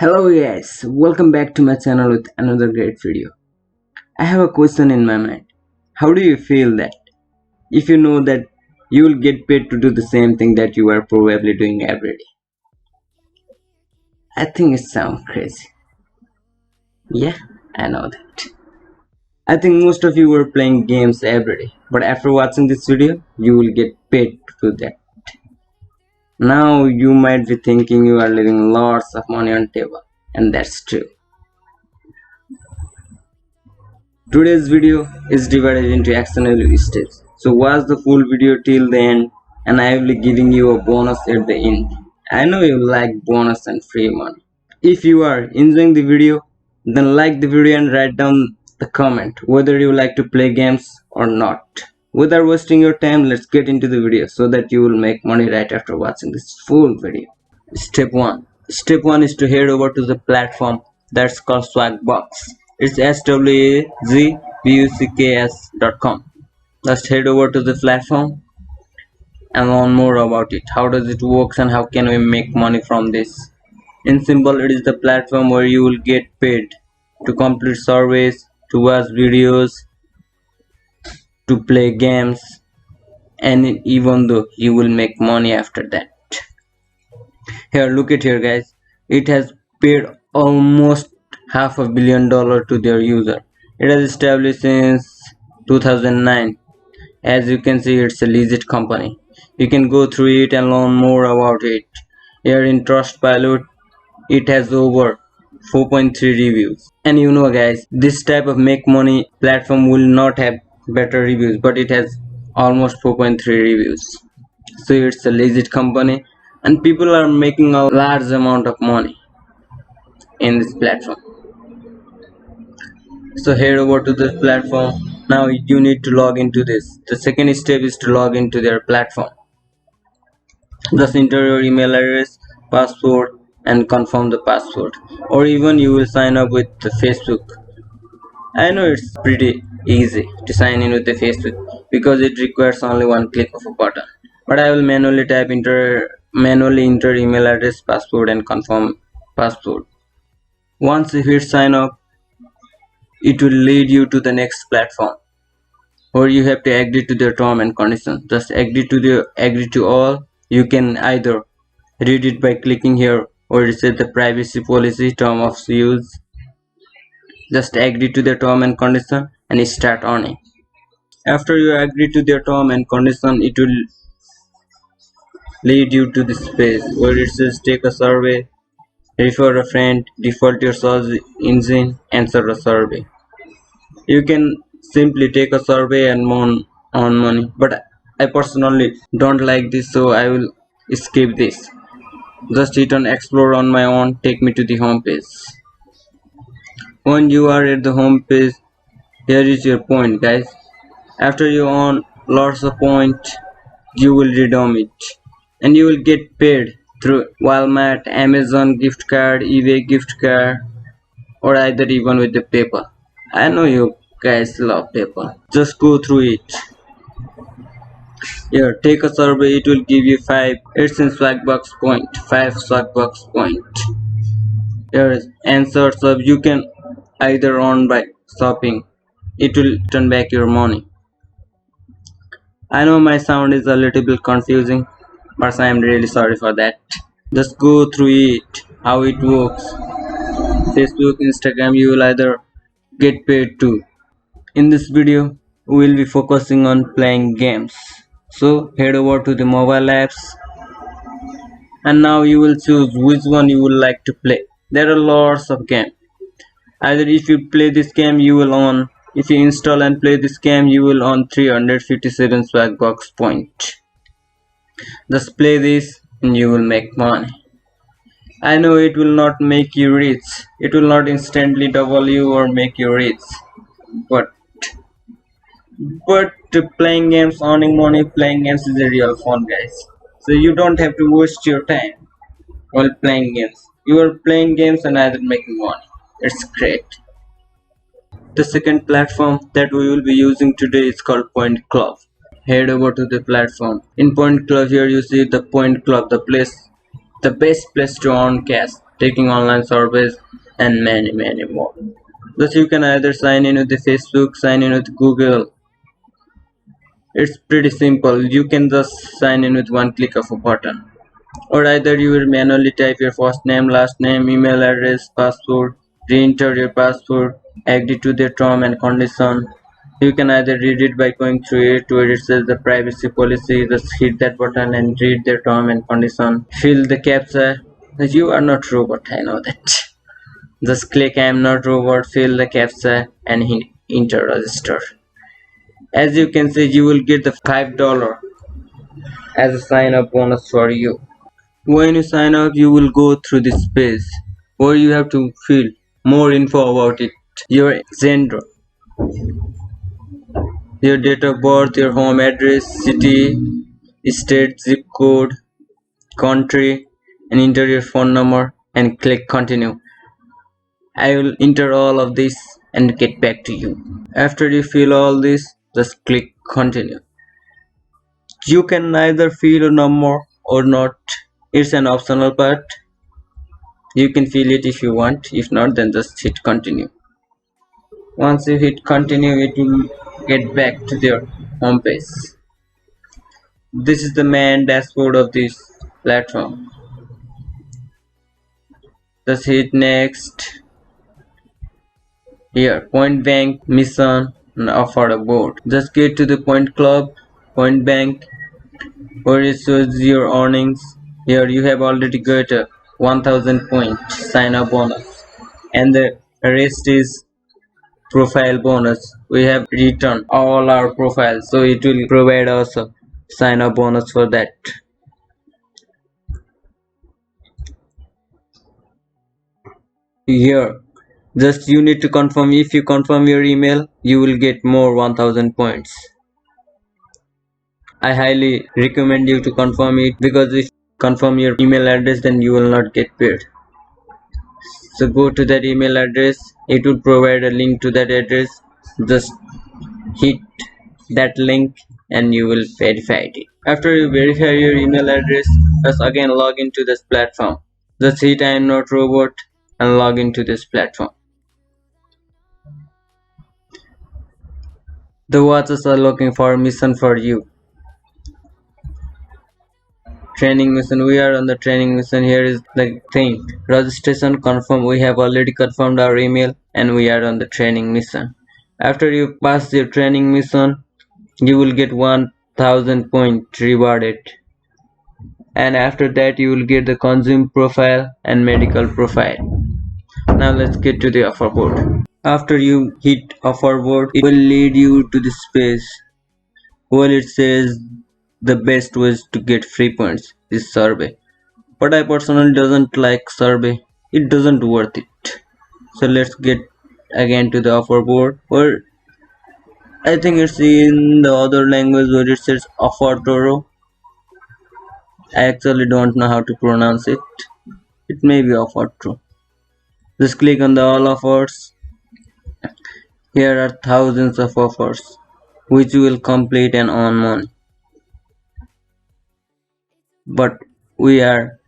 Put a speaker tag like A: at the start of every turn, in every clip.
A: Hello guys, welcome back to my channel with another great video. I have a question in my mind. How do you feel that if you know that you will get paid to do the same thing that you are probably doing every day? I think it sounds crazy. Yeah, I know that. I think most of you were playing games every day, but after watching this video, you will get paid to do that. Now you might be thinking you are leaving lots of money on table, and that's true. Today's video is divided into actionable steps, so watch the full video till the end and I will be giving you a bonus at the end. I know you like bonus and free money. If you are enjoying the video, then like the video and write down the comment whether you like to play games or not. Without wasting your time, let's get into the video so that you will make money right after watching this full video. Step 1. Step 1 is to head over to the platform that's called Swagbucks. It's swagbucks.com. Just head over to the platform and learn more about it. How does it work and how can we make money from this? In simple, it is the platform where you will get paid to complete surveys, to watch videos, to play games, and even though you will make money after that. Here, look at here guys, it has paid almost $500 million to their user. It has established since 2009. As you can see, it's a legit company. You can go through it and learn more about it. Here in Trustpilot, it has over 4.3 reviews. And you know guys, this type of make money platform will not have better reviews, but it has almost 4.3 reviews. So it's a legit company and people are making a large amount of money in this platform. So head over to this platform. Now you need to log into this. The second step is to log into their platform. Just enter your email address, password, and confirm the password, or even you will sign up with the Facebook. I know it's pretty easy to sign in with the Facebook because it requires only one click of a button, but I will manually enter email address, password, and confirm password. Once you hit sign up, it will lead you to the next platform where you have to agree to their term and condition. Just agree to all. You can either read it by clicking here or reset the privacy policy term of use. Just agree to the term and condition and start earning. After you agree to their term and condition, it will lead you to this page where it says take a survey, refer a friend, default your search engine, answer a survey. You can simply take a survey and earn money, but I personally don't like this, so I will skip this. Just hit on explore on my own, take me to the home page. When you are at the home page, here is your point guys. After you earn lots of points, you will redeem it and you will get paid through Walmart, Amazon gift card, eBay gift card, or either even with the PayPal. I know you guys love PayPal. Just go through it. Here, take a survey. It will give you 5. It's in Swagbucks point. 5 Swagbucks point. Here is answer sub. You can either earn by shopping. It will turn back your money. I know my sound is a little bit confusing, but I am really sorry for that. Just go through it, how it works. Facebook, Instagram, you will either get paid too. In this video, we will be focusing on playing games. So head over to the mobile apps and now you will choose which one you would like to play. There are lots of games. Either if you play this game, you will earn. If you install and play this game, you will earn 357 Swagbucks point. Just play this and you will make money. I know it will not make you rich. It will not instantly double you or make you rich. But playing games, earning money, playing games is a real fun guys. So you don't have to waste your time while playing games. You are playing games and either making money. It's great. The second platform that we will be using today is called Point Club. Head over to the platform. In Point Club, here you see the Point Club, the best place to earn cash. taking online surveys, and many more. Thus you can either sign in with the Facebook, sign in with Google. It's pretty simple. You can just sign in with one click of a button. Or either you will manually type your first name, last name, email address, password, re-enter your password, agree to the term and condition. You can either read it by going through it where it says the privacy policy, just hit that button and read the term and condition. Fill the captcha. You are not robot, I know that. Just click I am not robot, fill the captcha and hit enter register. As you can see, you will get the $5 as a sign up bonus for you. When you sign up, you will go through this page where you have to fill more info about it. Your gender, your date of birth, your home address, city, state, zip code, country, and enter your phone number and click continue. I will enter all of this and get back to you. After you fill all this, just click continue. You can neither fill a number or not. It's an optional part. You can fill it if you want. If not, then just hit continue. Once you hit continue, it will get back to their home page. This is the main dashboard of this platform. Just hit next. Here, point bank, mission, and offer a board. Just get to the point club, point bank, where it shows your earnings. Here you have already got a 1000 point sign up bonus, and the rest is profile bonus. We have returned all our profiles, so it will provide us a sign up bonus for that. Here, just you need to confirm. If you confirm your email, you will get more 1000 points. I highly recommend you to confirm it, because if you confirm your email address, then you will not get paid. So go to that email address. It will provide a link to that address. Just hit that link and you will verify it. After you verify your email address, just again log into this platform. Just hit I am not robot and log into this platform. The watchers are looking for a mission for you. Training mission. We are on the training mission. Here is the thing. Registration confirm. We have already confirmed our email and we are on the training mission. After you pass your training mission, you will get 1000 points rewarded. And after that you will get the consume profile and medical profile. Now let's get to the offer board. After you hit offer board, it will lead you to this page where it says the best ways to get free points is survey. But I personally doesn't like survey. It doesn't worth it. So let's get again to the offer board where I think it's in the other language where it says offer toro. I actually don't know how to pronounce it. It may be offer true. Just click on the all offers. Here are thousands of offers which you will complete and earn money. But we are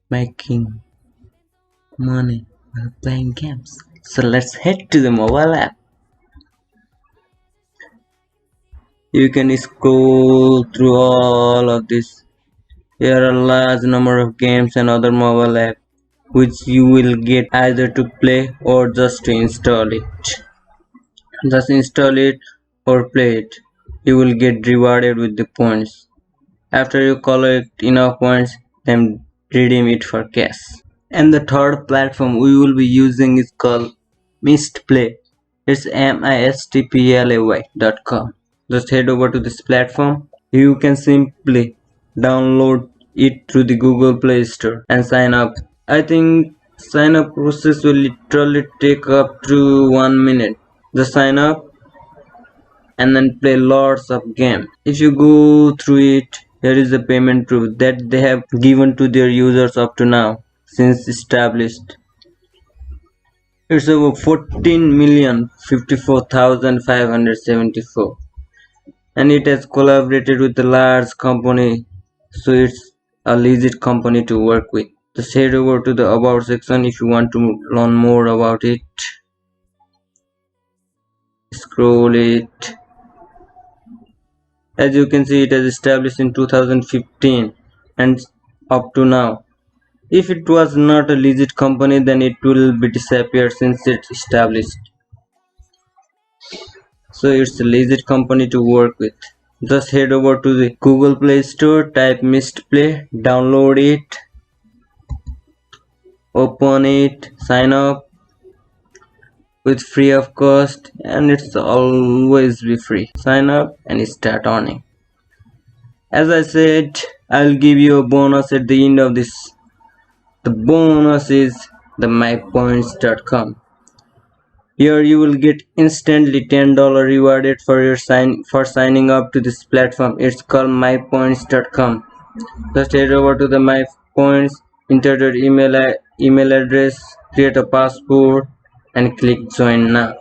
A: making money while playing games. So let's head to the mobile app. You can scroll through all of this. Here are a large number of games and other mobile apps which you will get either to play or just to install it. Just install it or play it. You will get rewarded with the points. After you collect enough points, then redeem it for cash. And the third platform we will be using is called Mistplay. It's mistplay.com. Just head over to this platform. You can simply download it through the Google Play Store and sign up. I think sign up process will literally take up to 1 minute. Just sign up and then play lots of games. If you go through it, here is the payment proof that they have given to their users up to now since established. It's over 14,054,574 and it has collaborated with a large company, so it's a legit company to work with. Just head over to the about section if you want to learn more about it. Scroll it. As you can see, it is established in 2015 and up to now. If it was not a legit company, then it will be disappeared since it's established. So it's a legit company to work with. Just head over to the Google Play Store, type Mist Play, download it, open it, sign up with free of cost, and it's always be free. Sign up and start earning. As I said, I'll give you a bonus at the end of this. The bonus is the mypoints.com. Here you will get instantly $10 rewarded for signing up to this platform. It's called mypoints.com. Just head over to the mypoints, enter your email address, create a password, and click join now.